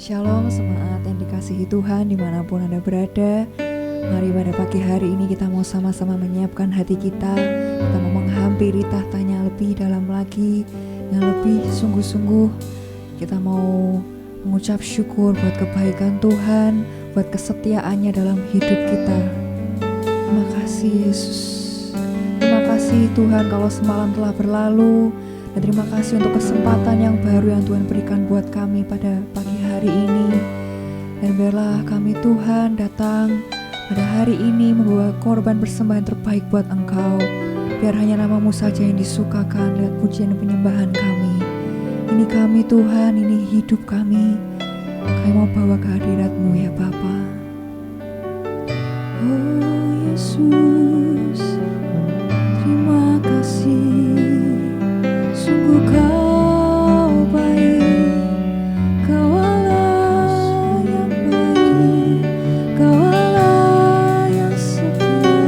Shalom semangat yang dikasihi Tuhan dimanapun Anda berada. Mari pada pagi hari ini kita mau sama-sama menyiapkan hati kita. Kita mau menghampiri tahtanya lebih dalam lagi, yang lebih sungguh-sungguh. Kita mau mengucap syukur buat kebaikan Tuhan, buat kesetiaannya dalam hidup kita. Terima kasih Yesus. Terima kasih Tuhan kalau semalam telah berlalu. Dan terima kasih untuk kesempatan yang baru yang Tuhan berikan buat kami pada pagi hari ini. Dan biarlah kami Tuhan datang pada hari ini membawa korban persembahan terbaik buat Engkau. Biar hanya nama-Mu saja yang disukakan lewat pujian dan penyembahan kami. Ini kami Tuhan, ini hidup kami. Kami mau bawa ke hadirat-Mu ya Bapa. Oh Yesus, terima kasih. Sungguh Kau baik, Kau Allah yang baik, Kau Allah yang setia.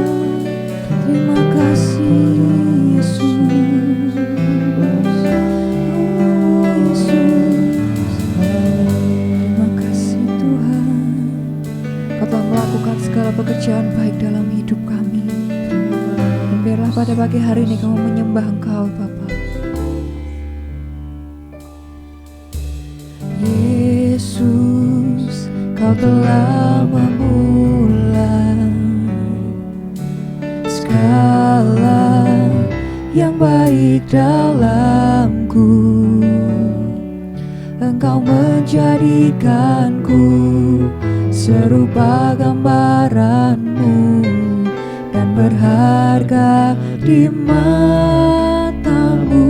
Terima kasih Yesus. Oh Yesus, terima kasih Tuhan. Kau telah melakukan segala pekerjaan baik dalam hidup kami. Dan biarlah pada pagi hari ini kami menyembah Engkau Bapa. Yesus, Kau telah memulai segala yang baik dalamku. Engkau menjadikanku serupa gambaran-Mu dan berharga di mata-Mu.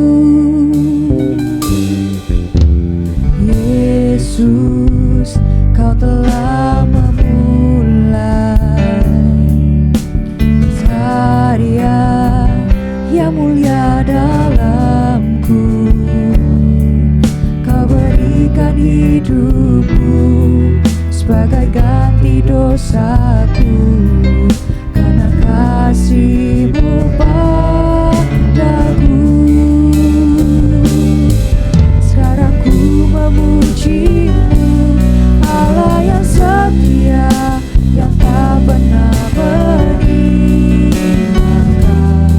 Yesus, Kau telah memulai karya yang mulia dalamku. Kau berikan hidupku sebagai ganti dosaku, karena kasih-Mu padaku. Sekarang ku memuji-Mu, Allah yang setia, yang tak pernah meninggalkan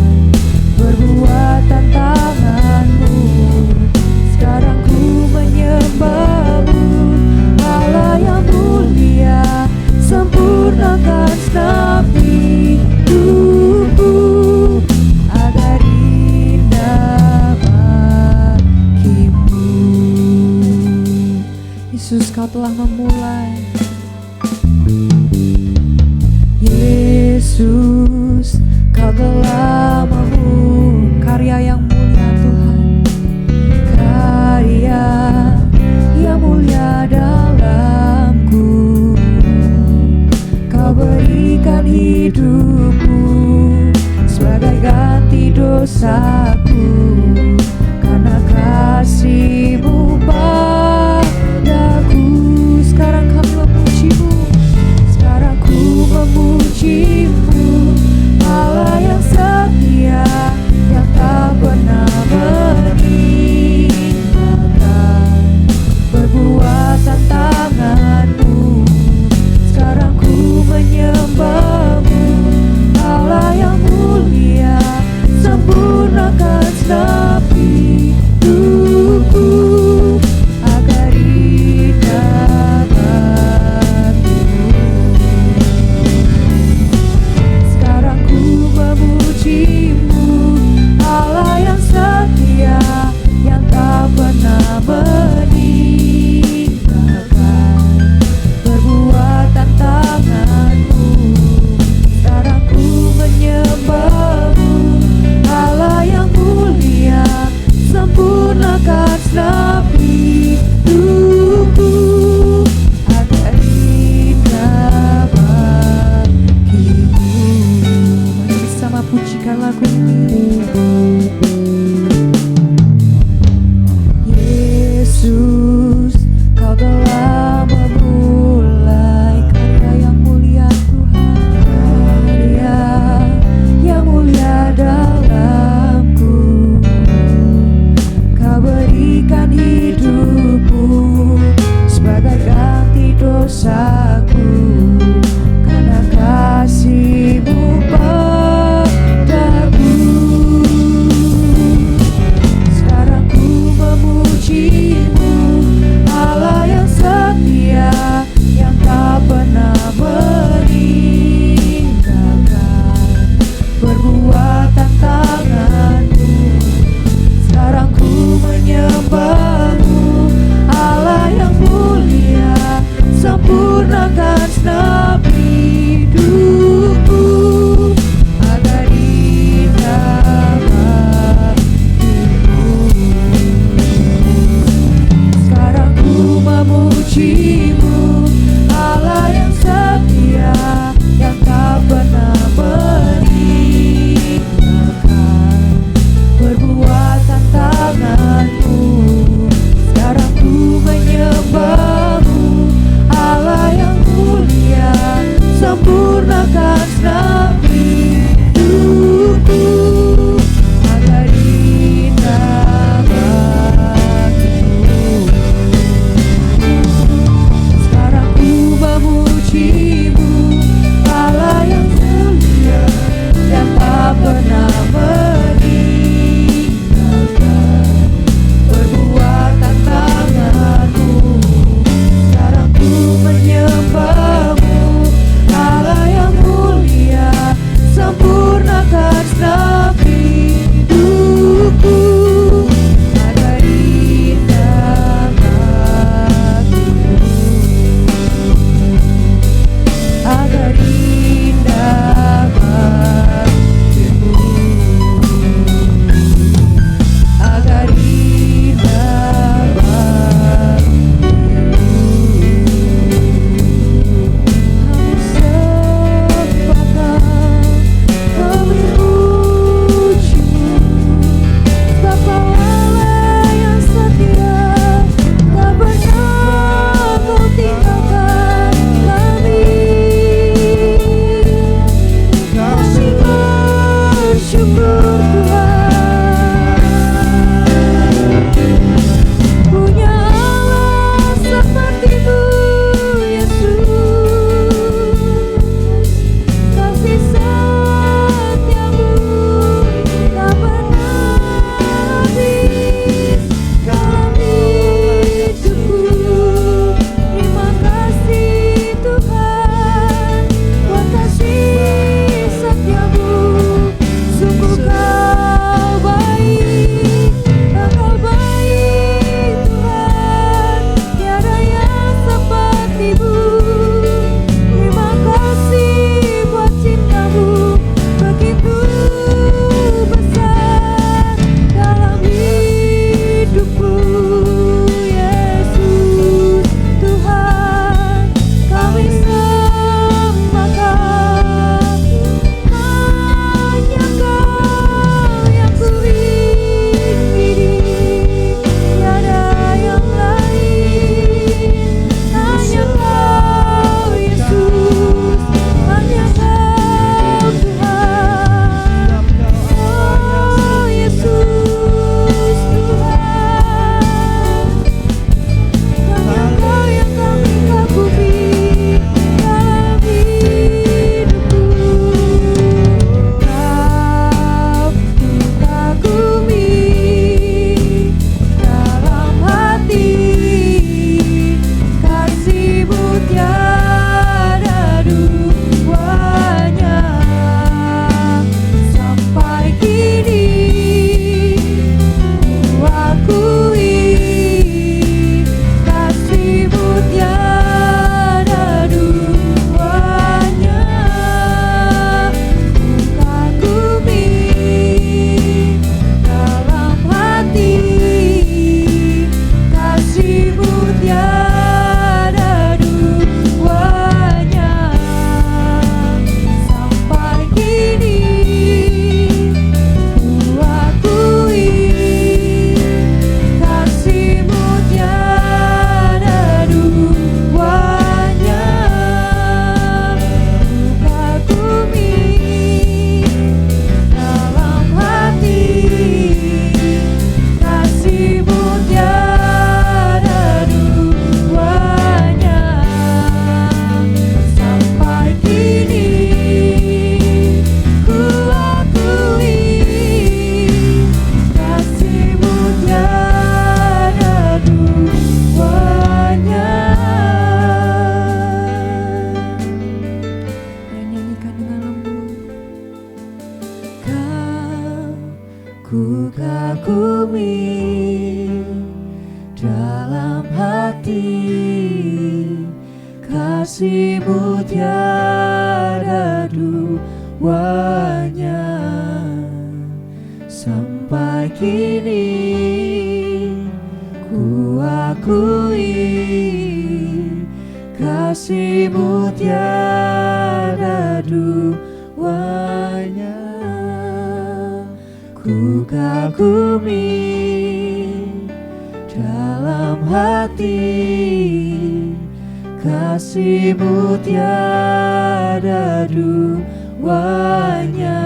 perbuatan tangan-Mu. Sekarang ku menyembah-Mu, Allah yang mulia, sempurnakan setiap hidupku agar indah bagi-Mu. Yesus, Kau telah memulai. Yesus, Kau telah memulai karya yang mulia Tuhan, karya yang mulia dalamku. Kau berikan hidupku sebagai ganti dosaku, karena kasih-Mu padaku. Sekarang kami memuji-Mu, sekarang ku memuji-Mu, Allah yang cintaku, karena kasih-Mu padaku. Sekarang ku memuji-Mu, Allah yang setia, yang tak pernah meninggalkan perbuatan tangan-Mu. Sekarang ku menyembah-Mu, Allah yang mulia, sempurnakan segenap hidupku agar indah bagimu. Sekarang ku memuji-Mu, Allah yang setia, yang tak pernah meninggalkan perbuatan tangan-Mu. Sekarang ku menyembah-Mu, Allah yang mulia, sempurnakan segenap hidupku agar indah bagimu. Sekarang ku memuji-Mu, Allah yang setia, yang tak pernah meninggalkan perbuatan tangan-Mu. Sekarang ku menyembah-Mu, Allah yang mulia, kasih-Mu tiada duanya. Sampai kini ku akui kasih-Mu tiada duanya. Ku kagumi dalam hati kasih-Mu tiada duanya.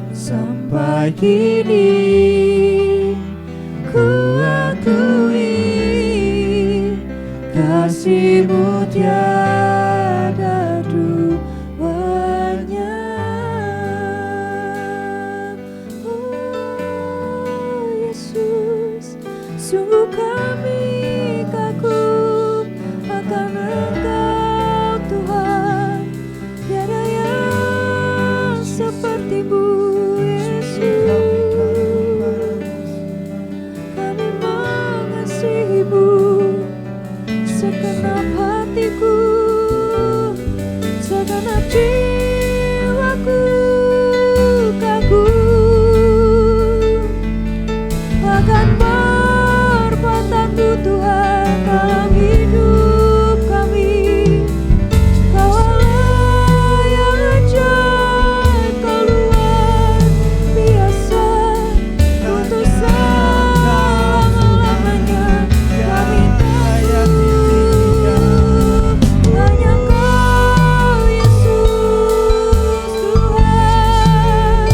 Sampai kini ku akui kasih-Mu tiada duanya. Oh Yesus, sungguh kami kagum akan Engkau Tuhan. Tiada yang seperti-Mu Yesus. Kami mengasihi-Mu segenap hatiku, segenap jiwaku kagum akan perbuatan-Mu Tuhan dalam hidup kami. Kau Allah yang ajaib, Kau luar biasa untuk selama-lamanya. Kami hanya Kau Yesus Tuhan,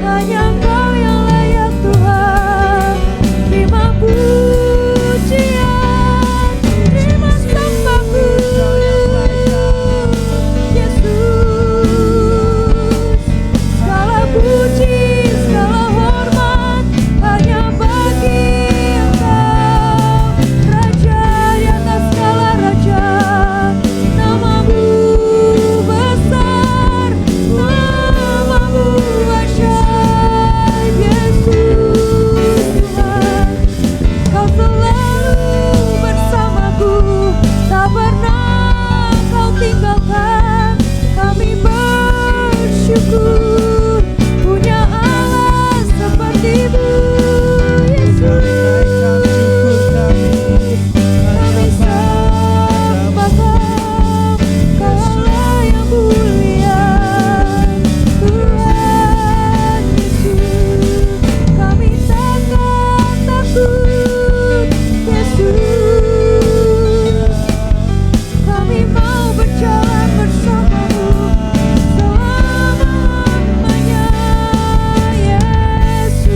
hanya Kau yang layak Tuhan. Terima pujian, terima sembahku Yesus. Segala puji, segala hormat hanya bagi Engkau, Raja di atas segala raja. Nama-Mu besar, nama-Mu ajaib Yesus Tuhan. Kau selalu bersamaku, tak pernah Kau tinggalkan. Kami bersyukur punya Allah seperti-Mu Yesus. Kami sembah Kau, Kau Allah yang mulia Tuhan Yesus. Kami takkan takut Yesus. Kami mau berjalan bersama-Mu selamanya Yesus.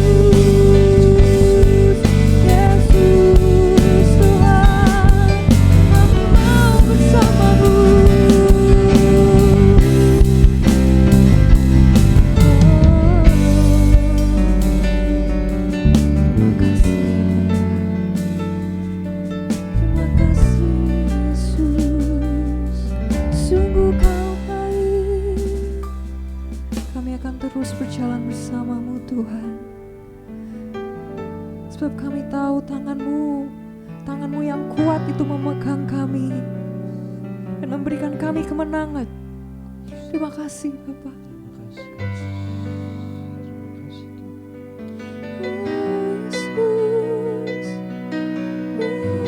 Yesus Tuhan, kami mau bersama-Mu. Terima kasih, terima kasih Yesus. Sungguh Kau baik. Kami akan terus berjalan bersama-Mu Tuhan, sebab kami tahu tangan-Mu yang kuat itu memegang kami dan memberikan kami kemenangan. Terima kasih Bapak. Yesus,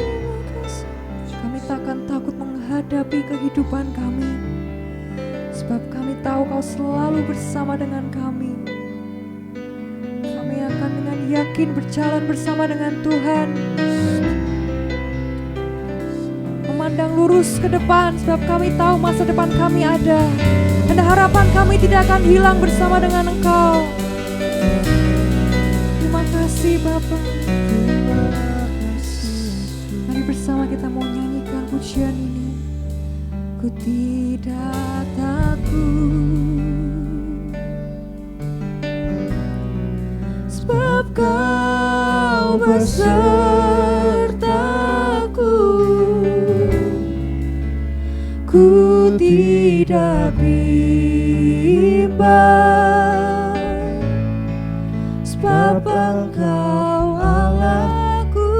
terima kasih. Kami takkan takut menghadapi kehidupan kami, sebab kami tahu Kau selalu bersama dengan kami. Kami akan dengan yakin berjalan bersama dengan Tuhan, memandang lurus ke depan, sebab kami tahu masa depan kami ada, dan harapan kami tidak akan hilang bersama dengan Engkau. Terima kasih Bapa. Mari bersama kita mau nyanyikan pujian ini. Ku tidak takut, sebab Kau besertaku. Ku tidak bimbang, sebab Engkau Allahku.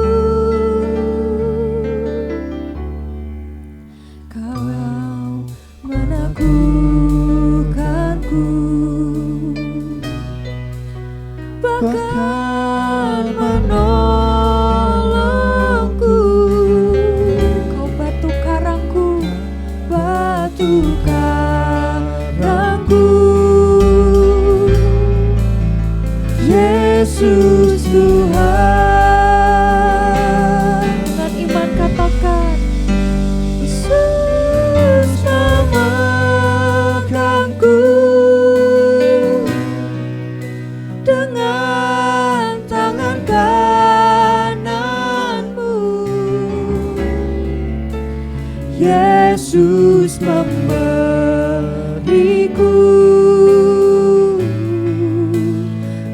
Yesus memberiku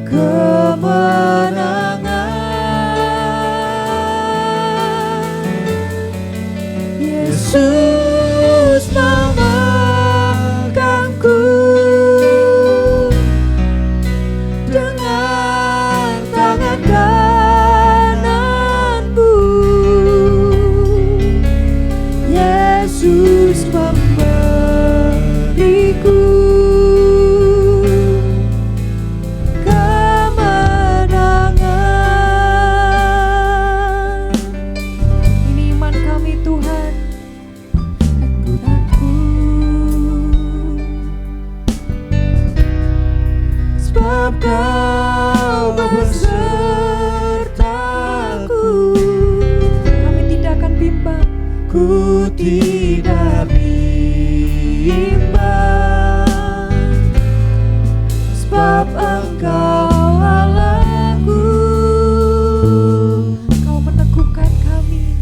kemenangan. Yesus memegangku dengan tangan kananmu. Yesus memberiku kemenangan. Ini iman kami Tuhan. Sebab Kau besertaku, kami tidak akan bimbang. Ku tidak bimbang, sebab Engkau Allahku. Kau meneguhkan kami,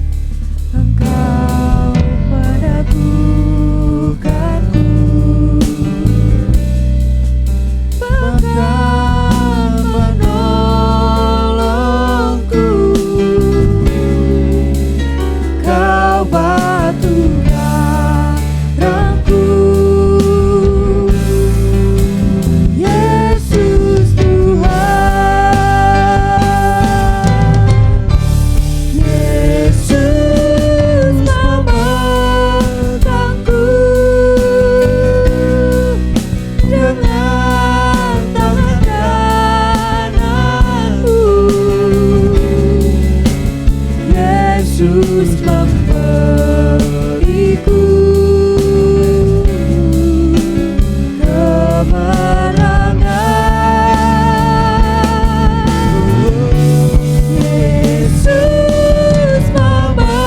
Engkau meneguhkanku. Bahkan menolongku, Kau batu karangku. Yesus Tuhan. Yesus memegangku dengan tangan kananmu. Yesus memberiku kemenangan. Yesus memegangku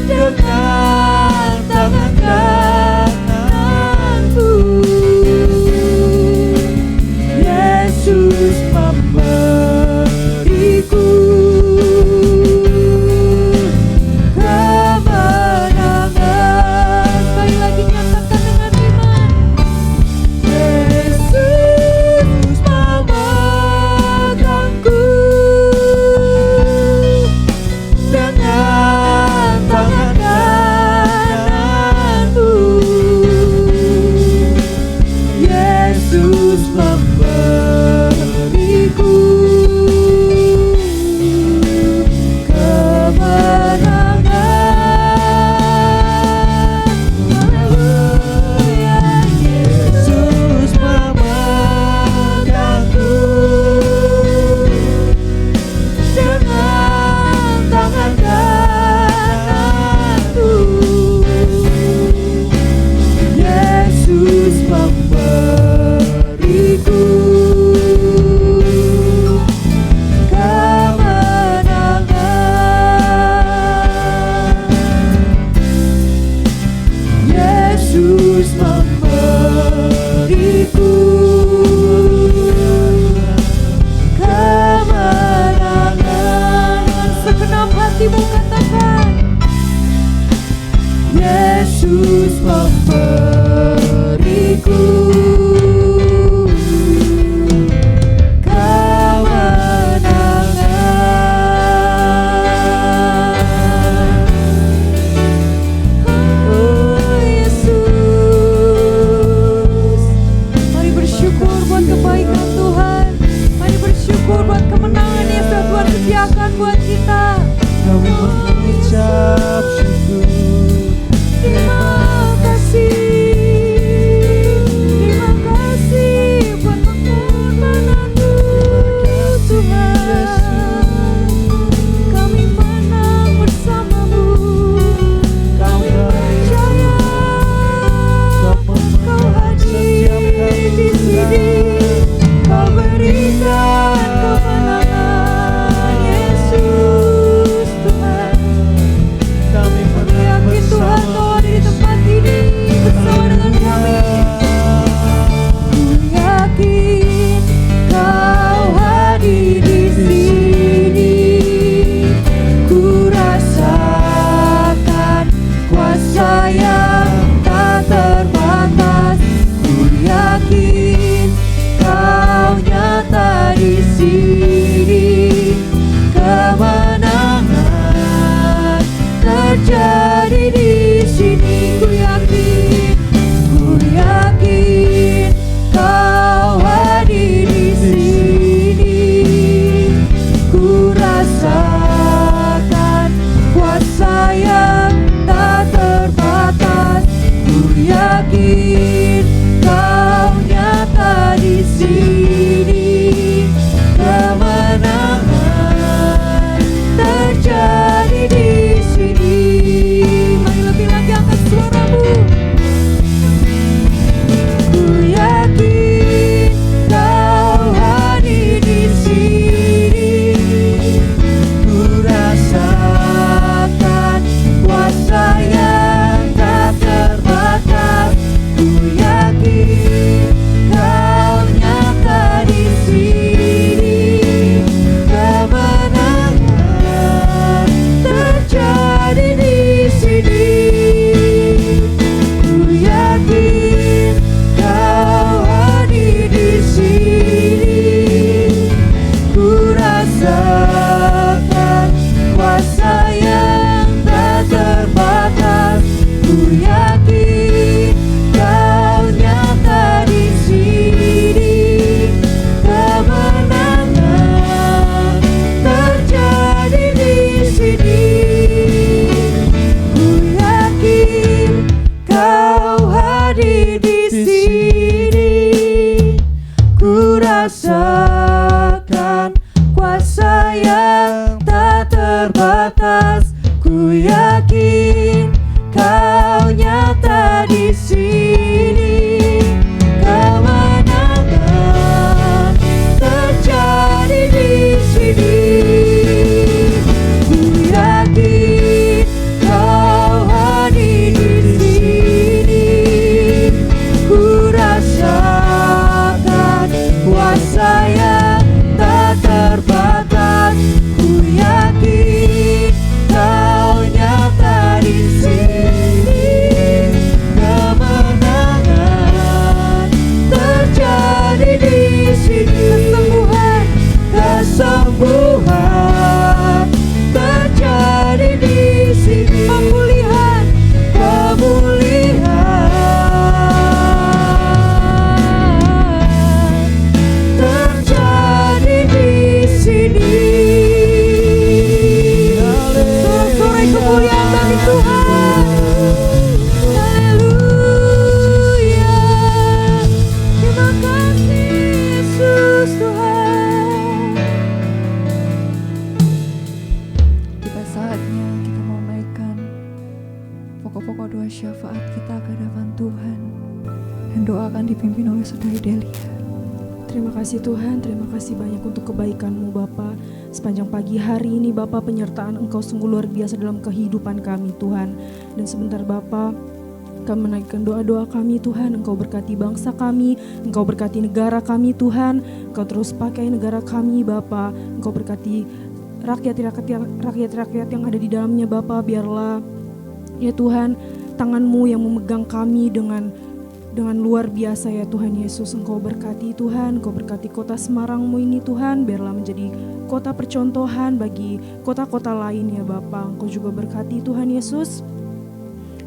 dengan tangan kananmu. Yesus memberiku kemenangan. Sekali lagi nyatakan dengan iman. Yesus memegangku dengan tangan kananmu. Yesus memberiku kemenangan. Haleluya. Yesus memegangku dengan tangan kananmu. Yesus memberiku kemenangan. Yesus memberiku kemenangan. Dengan segenap hatimu katakan, Yesus memberiku kemenangan. Oh Yesus, mari bersyukur buat kebaikan Tuhan. Mari bersyukur buat kemenangan yang sudah Tuhan sediakan buat kita. Kami mengucap syukur. Terima kasih. terbatas. Ku yakin Kau nyata di sini. Kemenangan terjadi di sini. Ku yakin Kau hadir di sini. Ku rasakan kuasa yang tak terbatas. Ku yakin Kau nyata di sini. Kemenangan terjadi di sini. Kesembuhan terjadi di sini. Pemulihan terjadi di sini. Sorak kemuliaan bagi Tuhan. Haleluya. Terima kasih Yesus Tuhan. Tiba saatnya kita mau menaikkan pokok-pokok doa syafaat kita ke hadapan Tuhan. Dan doa akan dipimpin oleh Saudari Delia. Terima kasih Tuhan, terima kasih banyak untuk kebaikan-Mu Bapa. Sepanjang pagi hari ini Bapa, penyertaan Engkau sungguh luar biasa dalam kehidupan kami Tuhan. Dan sebentar Bapa, kami menaikkan doa-doa kami Tuhan. Engkau berkati bangsa kami, Engkau berkati negara kami Tuhan. Engkau terus pakai negara kami Bapa. Engkau berkati rakyat-rakyat yang ada di dalamnya Bapa. Biarlah ya Tuhan, tangan-Mu yang memegang kami dengan luar biasa ya Tuhan Yesus. Engkau berkati Tuhan, Engkau berkati kota Semarang-Mu ini Tuhan, biarlah menjadi kota percontohan bagi kota-kota lain ya Bapa. Engkau juga berkati Tuhan Yesus.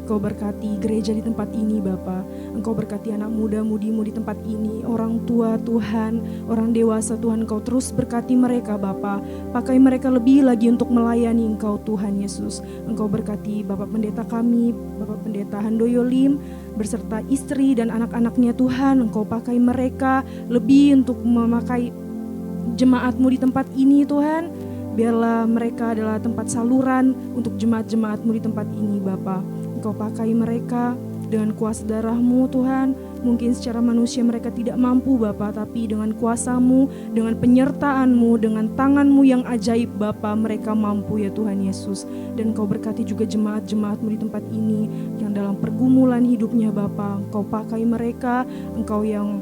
Engkau berkati gereja di tempat ini Bapa. Engkau berkati anak muda-mudimu di tempat ini, orang tua Tuhan, orang dewasa Tuhan. Engkau terus berkati mereka Bapa. Pakai mereka lebih lagi untuk melayani Engkau Tuhan Yesus. Engkau berkati Bapak Pendeta kami, Bapak Pendeta Handoyo Lim, beserta istri dan anak-anaknya Tuhan. Engkau pakai mereka lebih untuk memakai jemaat-Mu di tempat ini Tuhan. Biarlah mereka adalah tempat saluran untuk jemaat-jemaat-Mu di tempat ini Bapa. Engkau pakai mereka dengan kuasa darah-Mu Tuhan. Mungkin secara manusia mereka tidak mampu Bapa, tapi dengan kuasa-Mu, dengan penyertaan-Mu, dengan tangan-Mu yang ajaib Bapa, mereka mampu ya Tuhan Yesus. Dan Engkau berkati juga jemaat-jemaat-Mu di tempat ini yang dalam pergumulan hidupnya Bapa. Engkau pakai mereka, Engkau yang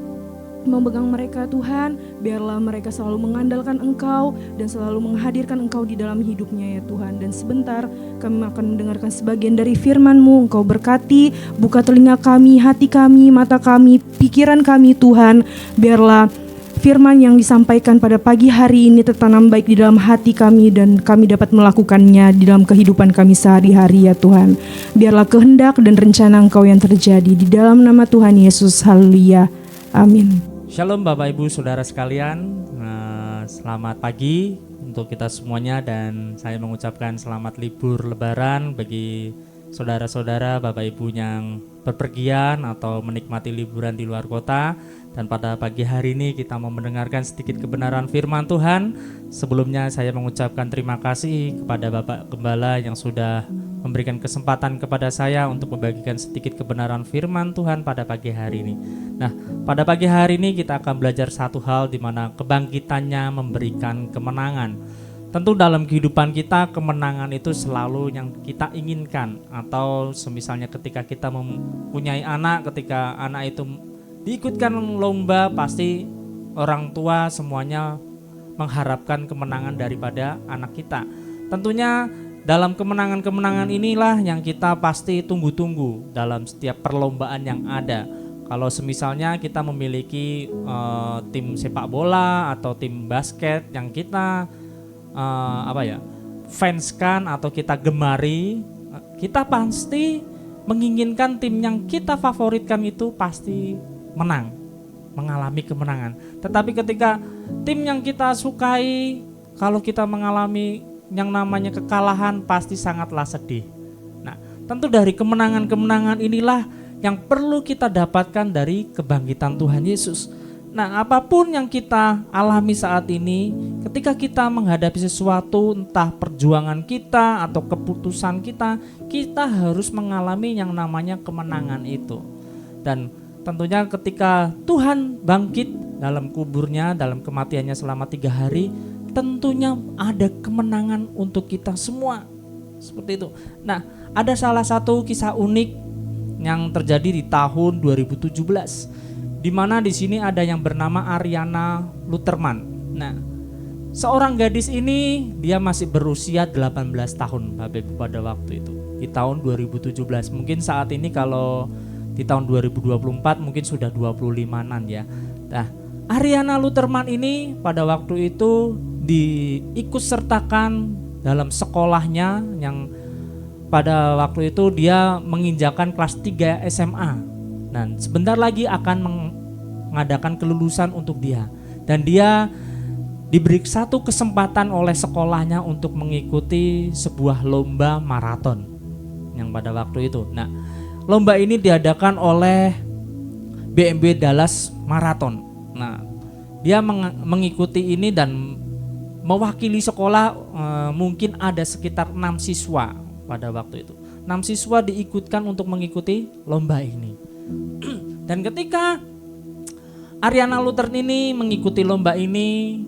memegang mereka Tuhan. Biarlah mereka selalu mengandalkan Engkau dan selalu menghadirkan Engkau di dalam hidupnya ya Tuhan. Dan sebentar kami akan mendengarkan sebagian dari firman-Mu. Engkau berkati, buka telinga kami, hati kami, mata kami, pikiran kami Tuhan. Biarlah firman yang disampaikan pada pagi hari ini tertanam baik di dalam hati kami dan kami dapat melakukannya di dalam kehidupan kami sehari-hari ya Tuhan. Biarlah kehendak dan rencana Engkau yang terjadi di dalam nama Tuhan Yesus. Haleluya. Amin. Shalom Bapak Ibu Saudara sekalian, selamat pagi untuk kita semuanya dan saya mengucapkan selamat libur lebaran bagi saudara-saudara Bapak Ibu yang berpergian atau menikmati liburan di luar kota. Dan pada pagi hari ini kita mau mendengarkan sedikit kebenaran firman Tuhan. Sebelumnya saya mengucapkan terima kasih kepada Bapak Gembala yang sudah memberikan kesempatan kepada saya untuk membagikan sedikit kebenaran firman Tuhan pada pagi hari ini. Nah, pada pagi hari ini kita akan belajar satu hal di mana kebangkitannya memberikan kemenangan. Tentu dalam kehidupan kita kemenangan itu selalu yang kita inginkan. Atau semisalnya ketika kita mempunyai anak, ketika anak itu diikutkan lomba, pasti orang tua semuanya mengharapkan kemenangan daripada anak kita. Tentunya dalam kemenangan-kemenangan inilah yang kita pasti tunggu-tunggu dalam setiap perlombaan yang ada. Kalau semisalnya kita memiliki tim sepak bola atau tim basket yang kita fanskan atau kita gemari, kita pasti menginginkan tim yang kita favoritkan itu pasti menang, mengalami kemenangan. Tetapi ketika tim yang kita sukai, kalau kita mengalami yang namanya kekalahan, pasti sangatlah sedih. Nah, tentu dari kemenangan-kemenangan inilah yang perlu kita dapatkan dari kebangkitan Tuhan Yesus. Nah, apapun yang kita alami saat ini, ketika kita menghadapi sesuatu, entah perjuangan kita atau keputusan kita, kita harus mengalami yang namanya kemenangan itu. Dan tentunya ketika Tuhan bangkit dalam kuburnya, dalam kematiannya selama 3 hari, tentunya ada kemenangan untuk kita semua. Seperti itu. Nah, ada salah satu kisah unik yang terjadi di tahun 2017, di mana di sini ada yang bernama Ariana Luterman. Nah, seorang gadis ini dia masih berusia 18 tahun Bapak Ibu pada waktu itu, di tahun 2017. Mungkin saat ini kalau di tahun 2024 mungkin sudah 25-an ya. Nah, Ariana Luterman ini pada waktu itu diikut sertakan dalam sekolahnya yang pada waktu itu dia menginjakan kelas 3 SMA. Dan sebentar lagi akan mengadakan kelulusan untuk dia. Dan dia diberi satu kesempatan oleh sekolahnya untuk mengikuti sebuah lomba maraton yang pada waktu itu. Nah, lomba ini diadakan oleh BMW Dallas Marathon. Nah, dia mengikuti ini dan mewakili sekolah, mungkin ada sekitar 6 siswa pada waktu itu. 6 siswa diikutkan untuk mengikuti lomba ini. Dan ketika Ariana Lutern ini mengikuti lomba ini,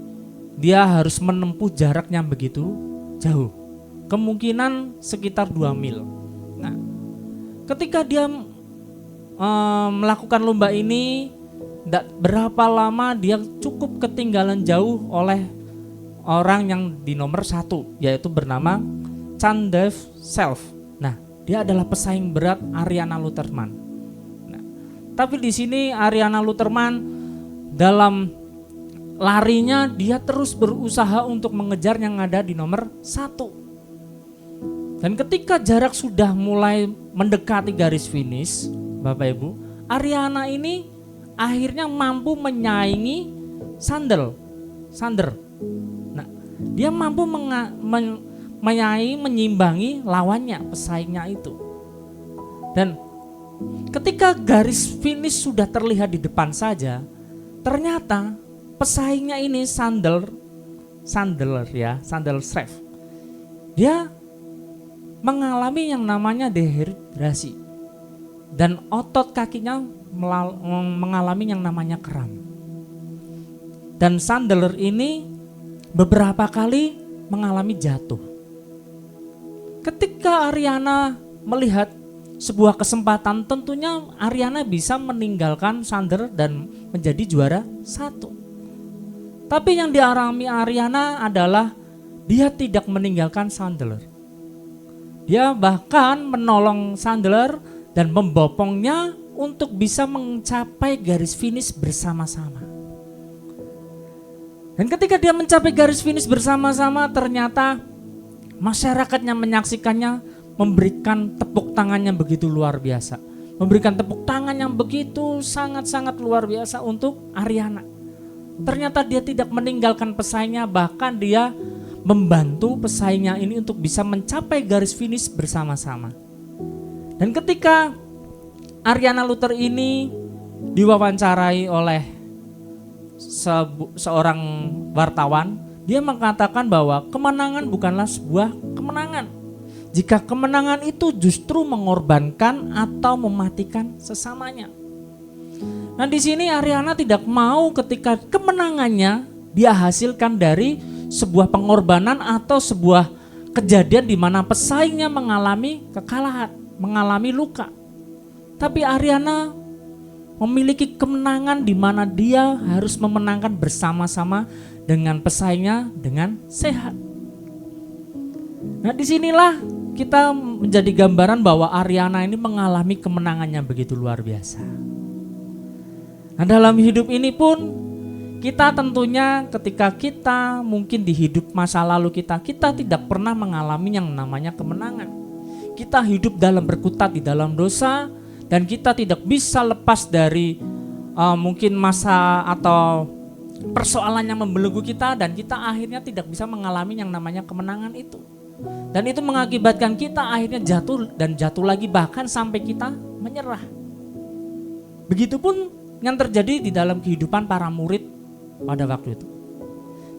dia harus menempuh jarak yang begitu jauh, kemungkinan sekitar 2 mil. Nah, ketika dia melakukan lomba ini, tidak berapa lama dia cukup ketinggalan jauh oleh orang yang di nomor 1, yaitu bernama Chandev Self. Nah, dia adalah pesaing berat Ariana Luterman. Tapi di sini Ariana Luterman dalam larinya dia terus berusaha untuk mengejar yang ada di nomor 1. Dan ketika jarak sudah mulai mendekati garis finish, Bapak Ibu, Ariana ini akhirnya mampu menyaingi Sander. Nah, dia mampu menyimbangi lawannya, pesaingnya itu. Dan ketika garis finish sudah terlihat di depan saja, ternyata pesaingnya ini Sandler Schreff. Dia mengalami yang namanya dehidrasi dan otot kakinya mengalami yang namanya kram. Dan Sandler ini beberapa kali mengalami jatuh. Ketika Ariana melihat sebuah kesempatan, tentunya Ariana bisa meninggalkan Sander dan menjadi juara 1. Tapi yang dialami Ariana adalah dia tidak meninggalkan Sandler. Dia bahkan menolong Sandler dan membopongnya untuk bisa mencapai garis finish bersama-sama. Dan ketika dia mencapai garis finish bersama-sama, ternyata masyarakatnya menyaksikannya, memberikan tepuk tangan yang begitu luar biasa. Memberikan tepuk tangan yang begitu sangat-sangat luar biasa untuk Ariana. Ternyata dia tidak meninggalkan pesaingnya, bahkan dia membantu pesaingnya ini untuk bisa mencapai garis finish bersama-sama. Dan ketika Ariana Luther ini diwawancarai oleh seorang wartawan, dia mengatakan bahwa kemenangan bukanlah sebuah kemenangan jika kemenangan itu justru mengorbankan atau mematikan sesamanya. Nah, di sini Ariana tidak mau ketika kemenangannya dia hasilkan dari sebuah pengorbanan atau sebuah kejadian di mana pesaingnya mengalami kekalahan, mengalami luka. Tapi Ariana memiliki kemenangan di mana dia harus memenangkan bersama-sama dengan pesaingnya dengan sehat. Nah, disinilah kita menjadi gambaran bahwa Ariana ini mengalami kemenangan yang begitu luar biasa. Nah, dalam hidup ini pun kita tentunya ketika kita mungkin di hidup masa lalu kita tidak pernah mengalami yang namanya kemenangan. Kita hidup dalam berkutat di dalam dosa dan kita tidak bisa lepas dari mungkin masa atau persoalan yang membelenggu kita dan kita akhirnya tidak bisa mengalami yang namanya kemenangan itu. Dan itu mengakibatkan kita akhirnya jatuh dan jatuh lagi, bahkan sampai kita menyerah. Begitupun yang terjadi di dalam kehidupan para murid pada waktu itu.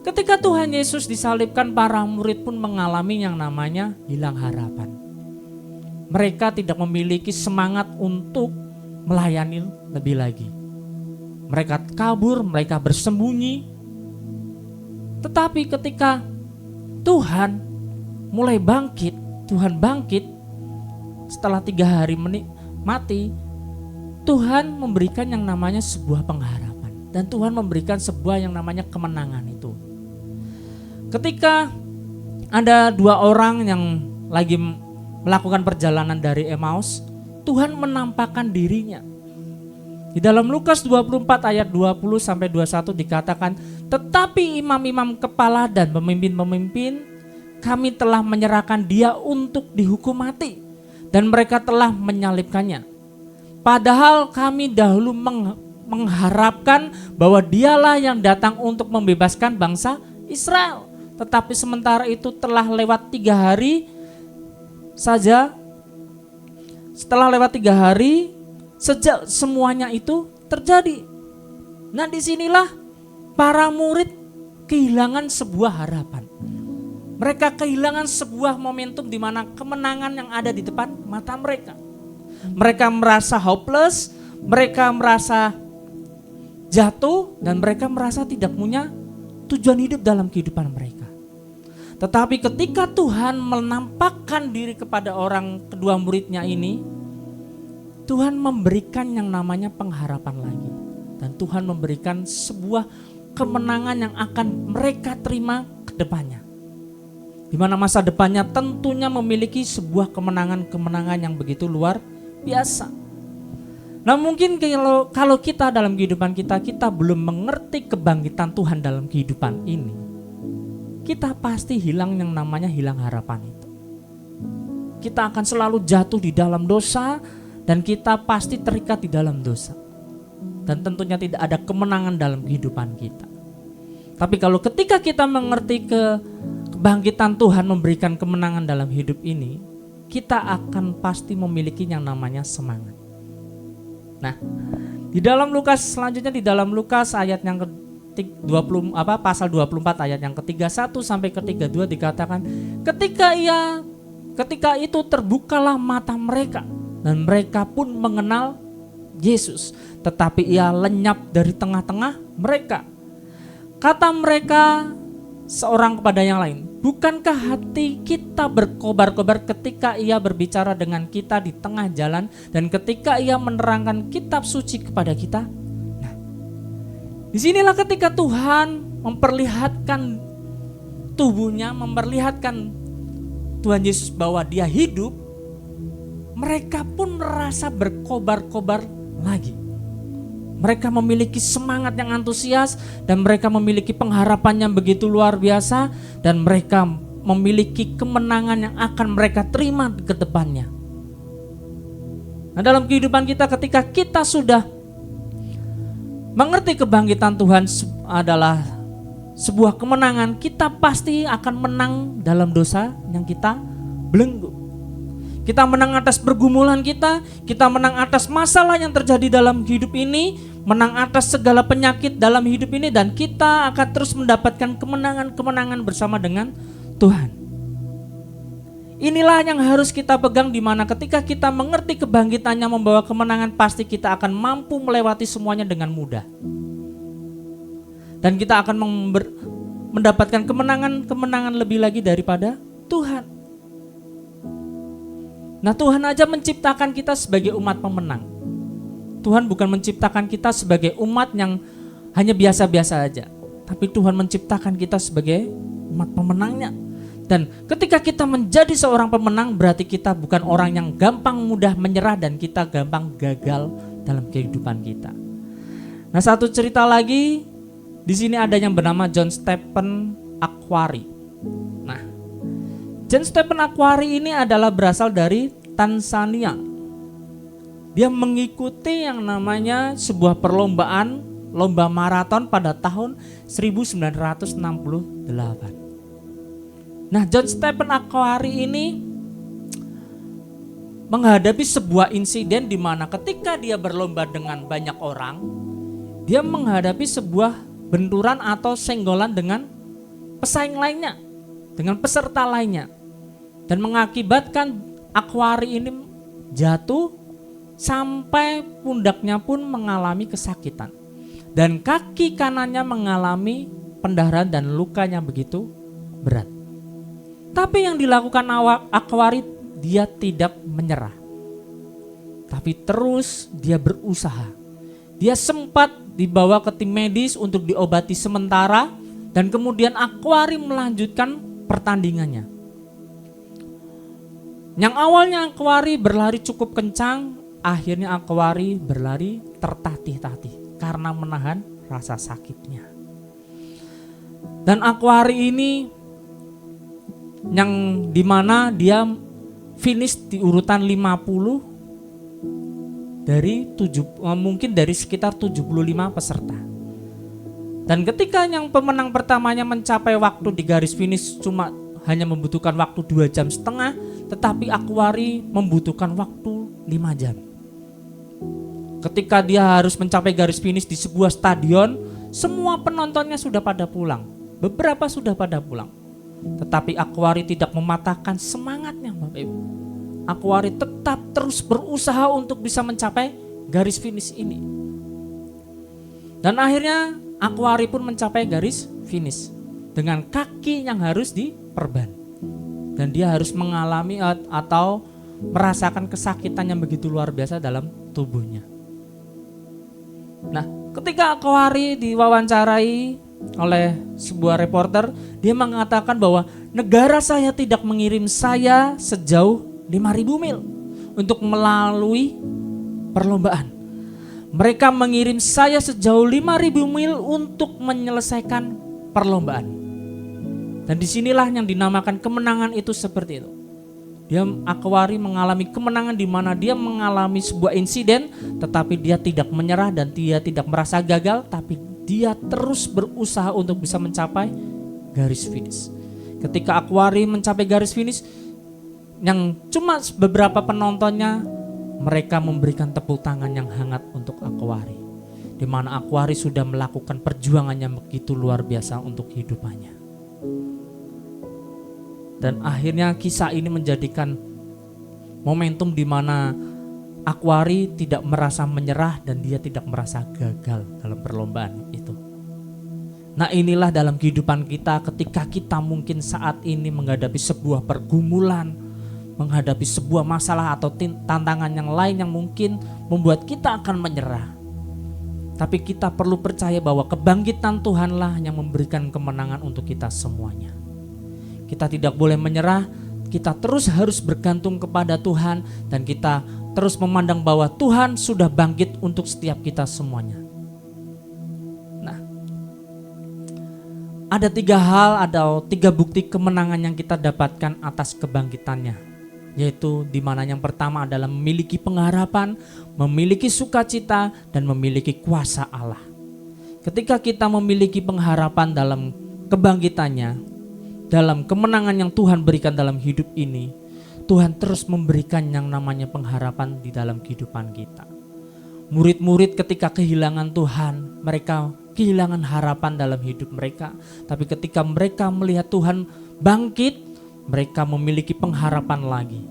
Ketika Tuhan Yesus disalibkan, para murid pun mengalami yang namanya hilang harapan. Mereka tidak memiliki semangat untuk melayani lebih lagi. Mereka kabur, mereka bersembunyi. Tetapi ketika Tuhan mulai bangkit, Tuhan bangkit setelah 3 hari mati, Tuhan memberikan yang namanya sebuah pengharapan. Dan Tuhan memberikan sebuah yang namanya kemenangan itu. Ketika ada 2 orang yang lagi melakukan perjalanan dari Emmaus, Tuhan menampakkan dirinya. Di dalam Lukas 24 ayat 20 sampai 21 dikatakan, tetapi imam-imam kepala dan pemimpin-pemimpin, kami telah menyerahkan dia untuk dihukum mati, dan mereka telah menyalibkannya. Padahal kami dahulu mengharapkan bahwa dialah yang datang untuk membebaskan bangsa Israel. Tetapi sementara itu telah lewat 3 hari saja. Setelah lewat 3 hari sejak semuanya itu terjadi. Nah, disinilah para murid kehilangan sebuah harapan. Mereka kehilangan sebuah momentum di mana kemenangan yang ada di depan mata mereka. Mereka merasa hopeless, mereka merasa jatuh, dan mereka merasa tidak punya tujuan hidup dalam kehidupan mereka. Tetapi ketika Tuhan menampakkan diri kepada orang kedua muridnya ini, Tuhan memberikan yang namanya pengharapan lagi. Dan Tuhan memberikan sebuah kemenangan yang akan mereka terima ke depannya. Di mana masa depannya tentunya memiliki sebuah kemenangan-kemenangan yang begitu luar biasa. Nah, mungkin kalau kita dalam kehidupan kita belum mengerti kebangkitan Tuhan dalam kehidupan ini, kita pasti hilang yang namanya hilang harapan itu. Kita akan selalu jatuh di dalam dosa, dan kita pasti terikat di dalam dosa. Dan tentunya tidak ada kemenangan dalam kehidupan kita. Tapi kalau ketika kita mengerti kebangkitan Tuhan memberikan kemenangan dalam hidup ini, kita akan pasti memiliki yang namanya semangat. Nah, di dalam Lukas selanjutnya, di dalam Lukas ayat yang pasal 24 ayat yang ke-31 sampai ke-32 dikatakan, ketika itu terbukalah mata mereka dan mereka pun mengenal Yesus, tetapi ia lenyap dari tengah-tengah mereka. Kata mereka seorang kepada yang lain, bukankah hati kita berkobar-kobar ketika ia berbicara dengan kita di tengah jalan dan ketika ia menerangkan kitab suci kepada kita? Nah, disinilah ketika Tuhan memperlihatkan tubuhnya, memperlihatkan Tuhan Yesus bahwa dia hidup, mereka pun merasa berkobar-kobar lagi. Mereka memiliki semangat yang antusias dan mereka memiliki pengharapan yang begitu luar biasa dan mereka memiliki kemenangan yang akan mereka terima ke depannya. Nah, dalam kehidupan kita ketika kita sudah mengerti kebangkitan Tuhan adalah sebuah kemenangan, kita pasti akan menang dalam dosa yang kita belenggu. Kita menang atas pergumulan kita menang atas masalah yang terjadi dalam hidup ini, menang atas segala penyakit dalam hidup ini, dan kita akan terus mendapatkan kemenangan-kemenangan bersama dengan Tuhan. Inilah yang harus kita pegang, di mana ketika kita mengerti kebangkitannya membawa kemenangan, pasti kita akan mampu melewati semuanya dengan mudah. Dan kita akan mendapatkan kemenangan-kemenangan lebih lagi daripada Tuhan. Nah, Tuhan aja menciptakan kita sebagai umat pemenang. Tuhan bukan menciptakan kita sebagai umat yang hanya biasa-biasa aja, tapi Tuhan menciptakan kita sebagai umat pemenangnya. Dan ketika kita menjadi seorang pemenang, berarti kita bukan orang yang gampang mudah menyerah dan kita gampang gagal dalam kehidupan kita. Nah, satu cerita lagi, di sini ada yang bernama John Stephen Akhwari. Nah, John Stephen Akhwari ini adalah berasal dari Tanzania. Dia mengikuti yang namanya sebuah perlombaan, lomba maraton pada tahun 1968. Nah, John Stephen Akhwari ini menghadapi sebuah insiden di mana ketika dia berlomba dengan banyak orang, dia menghadapi sebuah benturan atau senggolan dengan pesaing lainnya, dengan peserta lainnya, dan mengakibatkan Aquari ini jatuh sampai pundaknya pun mengalami kesakitan dan kaki kanannya mengalami pendarahan dan lukanya begitu berat. Tapi yang dilakukan Aquari, dia tidak menyerah, tapi terus dia berusaha. Dia sempat dibawa ke tim medis untuk diobati sementara, dan kemudian Aquari melanjutkan pertandingannya. Yang awalnya Aquari berlari cukup kencang, akhirnya Aquari berlari tertatih-tatih karena menahan rasa sakitnya. Dan Aquari ini yang dimana dia finish di urutan 50 dari mungkin dari sekitar 75 peserta. Dan ketika yang pemenang pertamanya mencapai waktu di garis finish hanya membutuhkan waktu 2,5 jam, tetapi Aquari membutuhkan waktu 5 jam. Ketika dia harus mencapai garis finish di sebuah stadion, semua penontonnya sudah pada pulang. Beberapa sudah pada pulang. Tetapi Aquari tidak mematahkan semangatnya, Bapak Ibu. Aquari tetap terus berusaha untuk bisa mencapai garis finish ini. Dan akhirnya Aquari pun mencapai garis finish dengan kaki yang harus diperban. Dan dia harus mengalami atau merasakan kesakitan yang begitu luar biasa dalam tubuhnya. Nah, ketika Aquari diwawancarai oleh sebuah reporter, dia mengatakan bahwa negara saya tidak mengirim saya sejauh 5.000 mil untuk melalui perlombaan. Mereka mengirim saya sejauh 5.000 mil untuk menyelesaikan perlombaan. Dan disinilah yang dinamakan kemenangan itu seperti itu. Aquari mengalami kemenangan di mana dia mengalami sebuah insiden, tetapi dia tidak menyerah dan dia tidak merasa gagal, tapi dia terus berusaha untuk bisa mencapai garis finish. Ketika Aquari mencapai garis finish, yang cuma beberapa penontonnya, mereka memberikan tepuk tangan yang hangat untuk Aquari, di mana Aquari sudah melakukan perjuangan yang begitu luar biasa untuk hidupannya. Dan akhirnya kisah ini menjadikan momentum di mana Aquari tidak merasa menyerah dan dia tidak merasa gagal dalam perlombaan itu. Nah, inilah dalam kehidupan kita ketika kita mungkin saat ini menghadapi sebuah pergumulan, menghadapi sebuah masalah atau tantangan yang lain yang mungkin membuat kita akan menyerah. Tapi kita perlu percaya bahwa kebangkitan Tuhanlah yang memberikan kemenangan untuk kita semuanya. Kita tidak boleh menyerah, kita terus harus bergantung kepada Tuhan dan kita terus memandang bahwa Tuhan sudah bangkit untuk setiap kita semuanya. Nah, ada 3 hal atau 3 bukti kemenangan yang kita dapatkan atas kebangkitannya, yaitu di mana yang pertama adalah memiliki pengharapan, memiliki sukacita, dan memiliki kuasa Allah. Ketika kita memiliki pengharapan dalam kebangkitannya, dalam kemenangan yang Tuhan berikan dalam hidup ini, Tuhan terus memberikan yang namanya pengharapan di dalam kehidupan kita. Murid-murid ketika kehilangan Tuhan, mereka kehilangan harapan dalam hidup mereka. Tapi ketika mereka melihat Tuhan bangkit, mereka memiliki pengharapan lagi.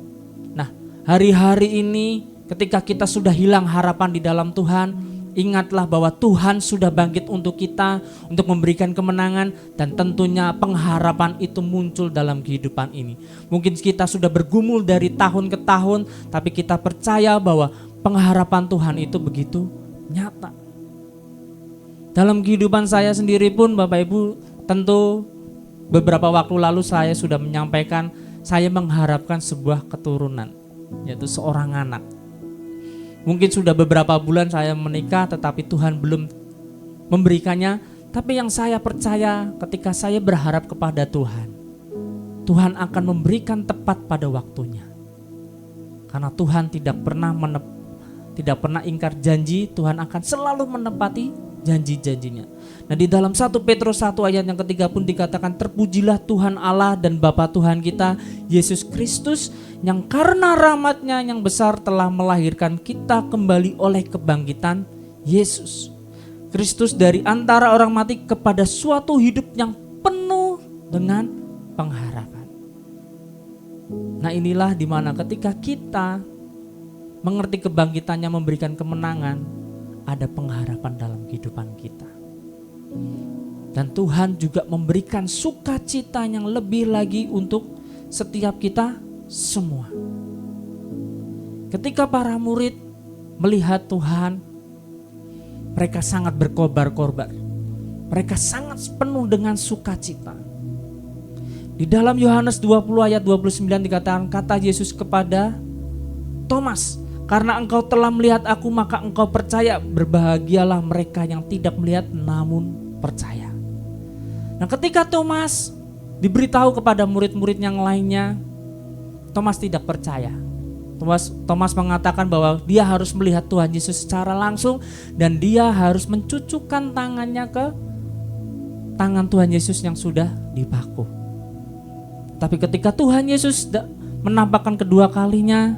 Nah, hari-hari ini ketika kita sudah hilang harapan di dalam Tuhan, ingatlah bahwa Tuhan sudah bangkit untuk kita, untuk memberikan kemenangan, dan tentunya pengharapan itu muncul dalam kehidupan ini. Mungkin kita sudah bergumul dari tahun ke tahun, tapi kita percaya bahwa pengharapan Tuhan itu begitu nyata. Dalam kehidupan saya sendiri pun Bapak Ibu, tentu beberapa waktu lalu saya sudah menyampaikan saya mengharapkan sebuah keturunan, yaitu seorang anak. Mungkin sudah beberapa bulan saya menikah tetapi Tuhan belum memberikannya. Tapi yang saya percaya ketika saya berharap kepada Tuhan, Tuhan akan memberikan tepat pada waktunya. Karena Tuhan tidak pernah ingkar janji, Tuhan akan selalu menepati janji-janjinya. Nah, di dalam 1 Petrus 1 ayat yang ketiga pun dikatakan, terpujilah Tuhan Allah dan Bapa Tuhan kita Yesus Kristus, yang karena rahmat-Nya yang besar telah melahirkan kita kembali oleh kebangkitan Yesus. Kristus dari antara orang mati kepada suatu hidup yang penuh dengan pengharapan. Nah, inilah dimana ketika kita mengerti kebangkitannya memberikan kemenangan, ada pengharapan dalam kehidupan kita. Dan Tuhan juga memberikan sukacita yang lebih lagi untuk setiap kita semua. Ketika para murid melihat Tuhan, mereka sangat berkobar-kobar. Mereka sangat penuh dengan sukacita. Di dalam Yohanes 20 ayat 29 dikatakan, kata Yesus kepada Thomas, karena engkau telah melihat aku maka engkau percaya. Berbahagialah mereka yang tidak melihat namun percaya. Nah, ketika Thomas diberitahu kepada murid-murid yang lainnya, Thomas tidak percaya. Thomas mengatakan bahwa dia harus melihat Tuhan Yesus secara langsung dan dia harus mencucukkan tangannya ke tangan Tuhan Yesus yang sudah dipaku. Tapi ketika Tuhan Yesus menampakkan kedua kalinya,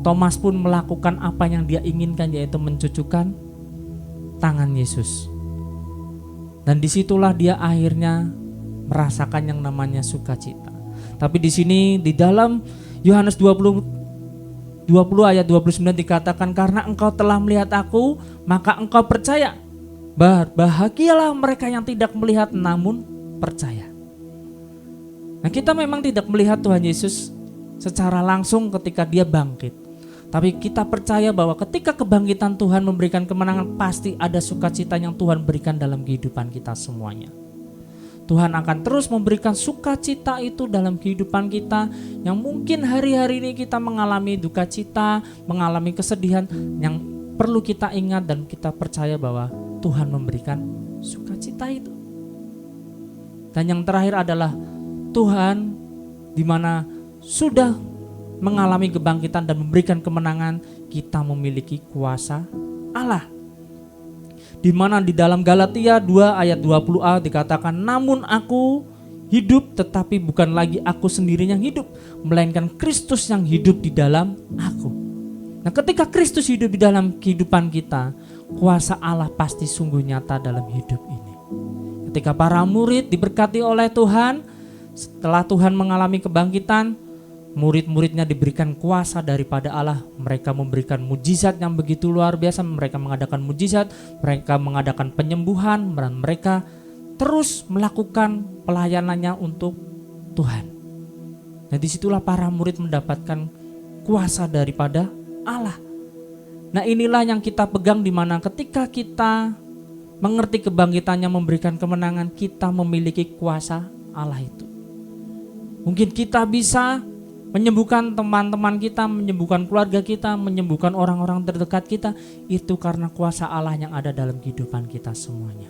Thomas pun melakukan apa yang dia inginkan, yaitu mencucukkan tangan Yesus. Dan disitulah dia akhirnya merasakan yang namanya sukacita. Tapi di sini di dalam Yohanes 20 ayat 29 dikatakan, karena engkau telah melihat aku maka engkau percaya. Bahagialah mereka yang tidak melihat namun percaya. Nah, kita memang tidak melihat Tuhan Yesus secara langsung ketika dia bangkit. Tapi kita percaya bahwa ketika kebangkitan Tuhan memberikan kemenangan, pasti ada sukacita yang Tuhan berikan dalam kehidupan kita semuanya. Tuhan akan terus memberikan sukacita itu dalam kehidupan kita, yang mungkin hari-hari ini kita mengalami duka cita, mengalami kesedihan, yang perlu kita ingat dan kita percaya bahwa Tuhan memberikan sukacita itu. Dan yang terakhir adalah Tuhan di mana sudah mengalami kebangkitan dan memberikan kemenangan, kita memiliki kuasa Allah. Di mana di dalam Galatia 2 ayat 20a dikatakan, namun aku hidup tetapi bukan lagi aku sendiri yang hidup, melainkan Kristus yang hidup di dalam aku. Nah, ketika Kristus hidup di dalam kehidupan kita, kuasa Allah pasti sungguh nyata dalam hidup ini. Ketika para murid diberkati oleh Tuhan, setelah Tuhan mengalami kebangkitan, murid-muridnya diberikan kuasa daripada Allah. Mereka memberikan mujizat yang begitu luar biasa. Mereka mengadakan mujizat, mereka mengadakan penyembuhan, dan mereka terus melakukan pelayanannya untuk Tuhan. Nah, disitulah para murid mendapatkan kuasa daripada Allah. Nah, inilah yang kita pegang, di mana ketika kita mengerti kebangkitannya memberikan kemenangan, kita memiliki kuasa Allah itu. Mungkin kita bisa menyembuhkan teman-teman kita, menyembuhkan keluarga kita, menyembuhkan orang-orang terdekat kita, itu karena kuasa Allah yang ada dalam kehidupan kita semuanya.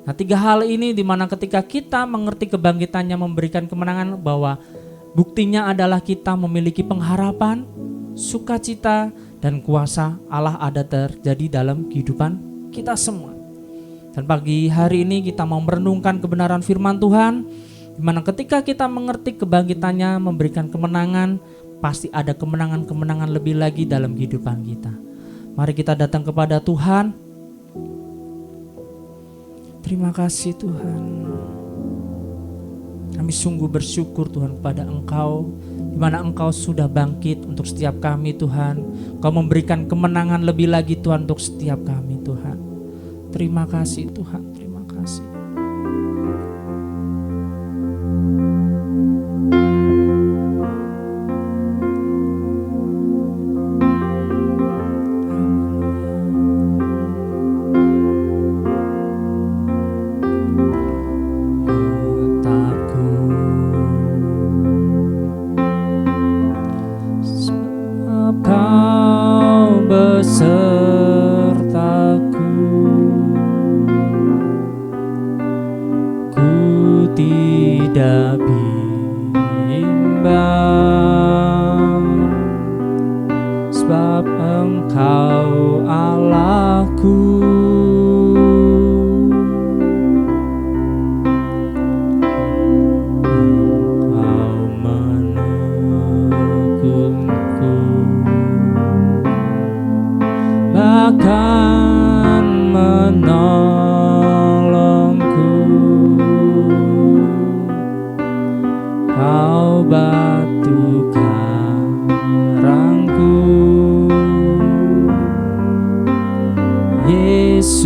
Nah, 3 hal ini dimana ketika kita mengerti kebangkitannya memberikan kemenangan, bahwa buktinya adalah kita memiliki pengharapan, sukacita, dan kuasa Allah ada terjadi dalam kehidupan kita semua. Dan pagi hari ini kita mau merenungkan kebenaran firman Tuhan, di mana ketika kita mengerti kebangkitannya memberikan kemenangan, pasti ada kemenangan-kemenangan lebih lagi dalam kehidupan kita. Mari kita datang kepada Tuhan. Terima kasih Tuhan. Kami sungguh bersyukur Tuhan kepada Engkau, di mana Engkau sudah bangkit untuk setiap kami Tuhan. Engkau memberikan kemenangan lebih lagi Tuhan untuk setiap kami Tuhan. Terima kasih Tuhan, terima kasih.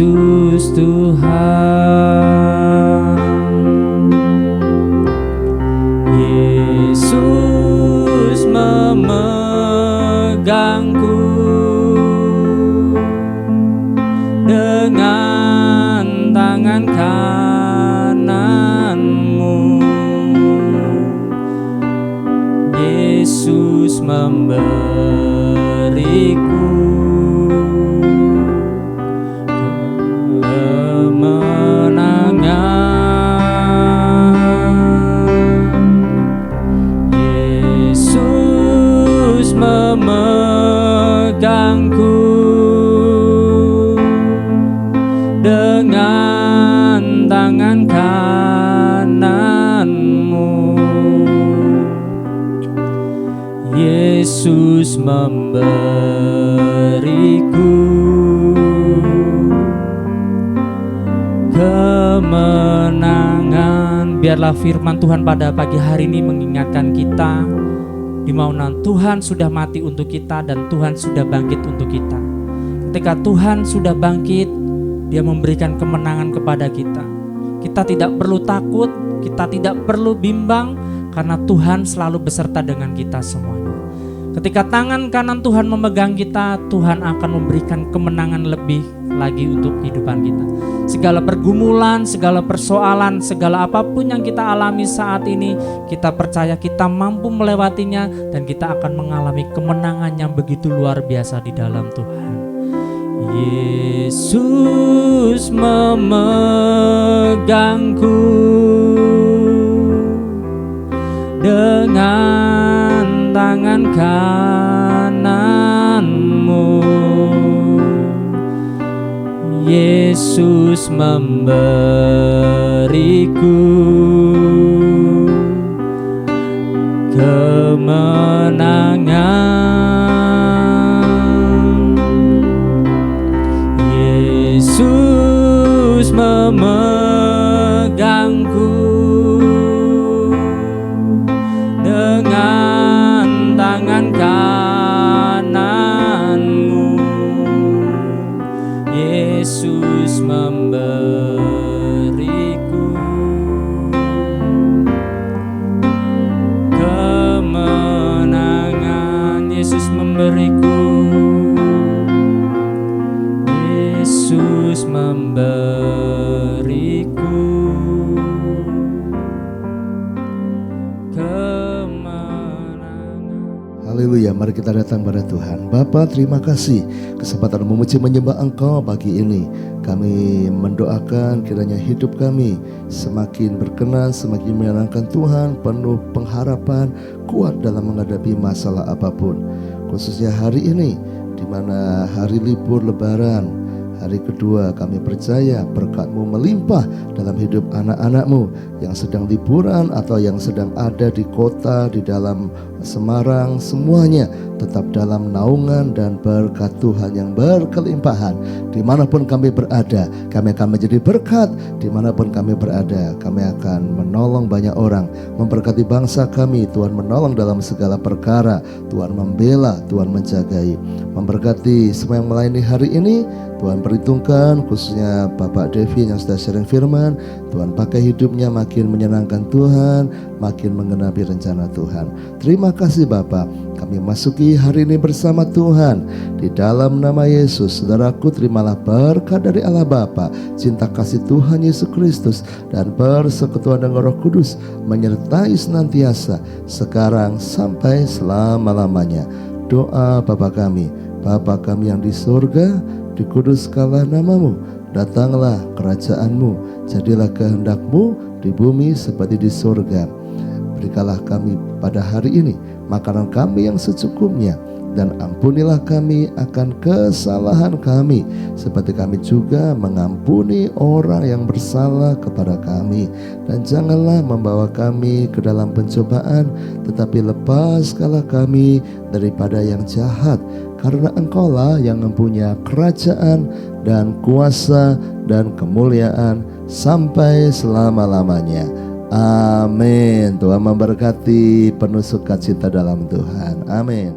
Yesus Tuhan. Yesus memegangku dengan tangan kananmu. Yesus memberiku kemenangan. Yesus memegangku dengan tangan kananmu. Yesus memberiku kemenangan. Biarlah firman Tuhan pada pagi hari ini mengingatkan kita di mana Tuhan sudah mati untuk kita dan Tuhan sudah bangkit untuk kita. Ketika Tuhan sudah bangkit, Dia memberikan kemenangan kepada kita. Kita tidak perlu takut, kita tidak perlu bimbang, karena Tuhan selalu beserta dengan kita semuanya. Ketika tangan kanan Tuhan memegang kita, Tuhan akan memberikan kemenangan lebih lagi untuk kehidupan kita. Segala pergumulan, segala persoalan, segala apapun yang kita alami saat ini, kita percaya kita mampu melewatinya dan kita akan mengalami kemenangan yang begitu luar biasa di dalam Tuhan. Yesus memegangku dengan tangan kananmu. Yesus memberiku kemenangan. Yesus memegangku dengan tangan kananmu. Yesus memberiku kemenangan. Yesus memberiku. Yesus memberiku kemenangan. Haleluya, mari kita datang pada Tuhan. Bapa, terima kasih kesempatan memuji menyembah Engkau pagi ini. Kami mendoakan kiranya hidup kami semakin berkenan, semakin menyenangkan Tuhan, penuh pengharapan, kuat dalam menghadapi masalah apapun. Khususnya hari ini, di mana hari libur Lebaran, hari kedua, kami percaya berkat-Mu melimpah dalam hidup anak-anak-Mu yang sedang liburan atau yang sedang ada di kota, di dalam Semarang, semuanya tetap dalam naungan dan berkat Tuhan yang berkelimpahan. Dimanapun kami berada, kami akan menjadi berkat. Dimanapun kami berada, kami akan menolong banyak orang, memberkati bangsa kami. Tuhan menolong dalam segala perkara, Tuhan membela, Tuhan menjagai, memberkati semua yang melayani hari ini. Tuhan perhitungkan khususnya Bapak Devi yang sudah sharing firman. Tuhan pakai hidupnya makin menyenangkan Tuhan, makin menggenapi rencana Tuhan. Terima kasih Bapak, kami masuki hari ini bersama Tuhan. Di dalam nama Yesus, saudaraku, terimalah berkat dari Allah Bapa, cinta kasih Tuhan Yesus Kristus, dan persekutuan dengan Roh Kudus menyertai senantiasa sekarang sampai selama-lamanya. Doa Bapa kami, Bapa kami yang di surga, dikuduskanlah namamu, datanglah kerajaan-Mu, jadilah kehendak-Mu di bumi seperti di surga. Berikanlah kami pada hari ini makanan kami yang secukupnya, dan ampunilah kami akan kesalahan kami, seperti kami juga mengampuni orang yang bersalah kepada kami. Dan janganlah membawa kami ke dalam pencobaan, tetapi lepaskanlah kami daripada yang jahat, karena Engkaulah yang mempunyai kerajaan dan kuasa dan kemuliaan sampai selama-lamanya. Amin. Tuhan memberkati, penuh sukacita dalam Tuhan. Amin.